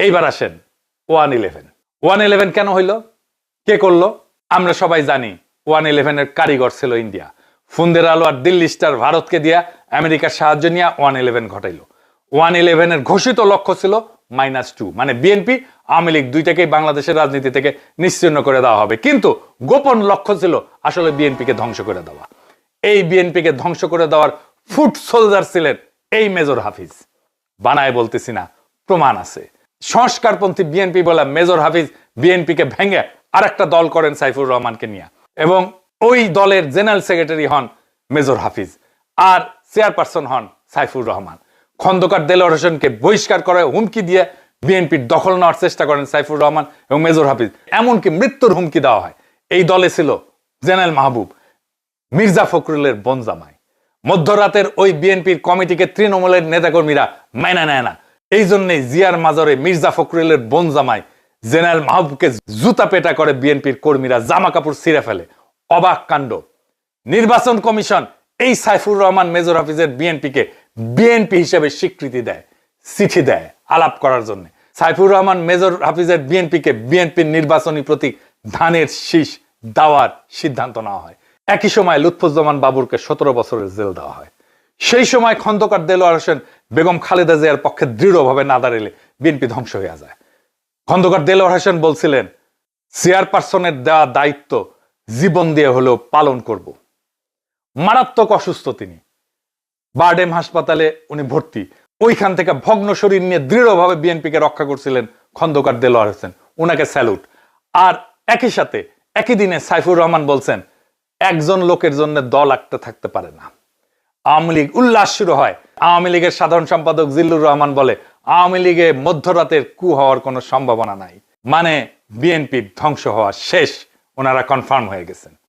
এইবার আসেন 111। 111 কেন হইল, কে করলো? আমরা সবাই জানি 111 এর কারিগর ছিল ইন্ডিয়া। ফুন্দের আলো আর দিল্লি স্টার ভারতকে দিয়া আমেরিকার সাহায্য নিয়ে 111 ঘটাইলো। 111 এর ঘোষিত লক্ষ্য ছিল -2, মানে বিএনপি আওয়ামী লীগ দুইটাকেই বাংলাদেশের রাজনীতি থেকে নিশ্চিহ্ন করে দেওয়া হবে। কিন্তু গোপন লক্ষ্য ছিল আসলে বিএনপিকে ধ্বংস করে দেওয়া। এই বিএনপিকে ধ্বংস করে দেওয়ার ফুট সোলজার ছিলেন এই মেজর হাফিজ। বানায় বলতেছি না, প্রমাণ আছে। সংস্কারপন্থী বিএনপি বলে মেজর হাফিজ বিএনপিকে ভেঙে আরেকটা দল করেন সাইফুর রহমানকে নিয়ে, এবং ওই দলের জেনারেল সেক্রেটারি হন মেজর হাফিজ আর চেয়ারপারসন হন সাইফুর রহমান। খন্দকার দেলোয়ার হোসেনকে বহিষ্কার করে হুমকি দিয়ে বিএনপির দখল নেওয়ার চেষ্টা করেন সাইফুর রহমান এবং মেজর হাফিজ, এমনকি মৃত্যুর হুমকি দেওয়া হয়। এই দলে ছিল জেনারেল মাহবুব, মির্জা ফখরুলের বনজামাই। মধ্যরাতের ওই বিএনপির কমিটিকে তৃণমূলের নেতাকর্মীরা মাইনা নেয় না। এই জন্যই জিয়ার মাজারে মির্জা ফখরুলের বনজামাই জেনারেল মাহবুবকে জুতা পেটা করে বিএনপির কর্মীরা জামা কাপড় ছিঁড়ে ফেলে। অবাক কাণ্ড। নির্বাচন কমিশন এই সাইফুর রহমান মেজর হাফিজের বিএনপিকে বিএনপি হিসেবে স্বীকৃতি দেয়, চিঠি দেয় আলাপ করার জন্য। সাইফুর রহমান মেজর হাফিজের বিএনপিকে বিএনপির নির্বাচনী প্রতীক ধানের শীষ দেওয়ার সিদ্ধান্ত নেওয়া হয়। একই সময় লুৎফুজ্জামান বাবুরকে 17 বছরের জেল দেওয়া হয়। সেই সময় খন্দকার দেলোয়ার হোসেন বেগম খালেদা জিয়ার পক্ষে দৃঢ়ভাবে না দাঁড়ালে বিএনপি ধ্বংস হয়ে যায়। খন্দকার দেলোয়ার হোসেন বলছিলেন, চেয়ারপারসনের দেওয়া দায়িত্ব জীবন দিয়ে হলেও পালন করব। মারাত্মক অসুস্থ তিনি, বারডেম হাসপাতালে উনি ভর্তি। ওইখান থেকে ভগ্ন শরীর নিয়ে দৃঢ়ভাবে বিএনপিকে রক্ষা করছিলেন খন্দকার দেলোয়ার হোসেন, উনাকে স্যালুট। আর একই সাথে একই দিনে সাইফুর রহমান বলছেন, একজন লোকের জন্য দল একটা থাকতে পারে না। আওয়ামী লীগ উল্লাস শুরু হয়। আওয়ামী লীগের সাধারণ সম্পাদক জিল্লুর রহমান বলে, আওয়ামী লীগে মধ্যরাতের কু হওয়ার কোনো সম্ভাবনা নাই, মানে বিএনপির ধ্বংস হওয়া শেষ, ওনারা কনফার্ম হয়ে গেছেন।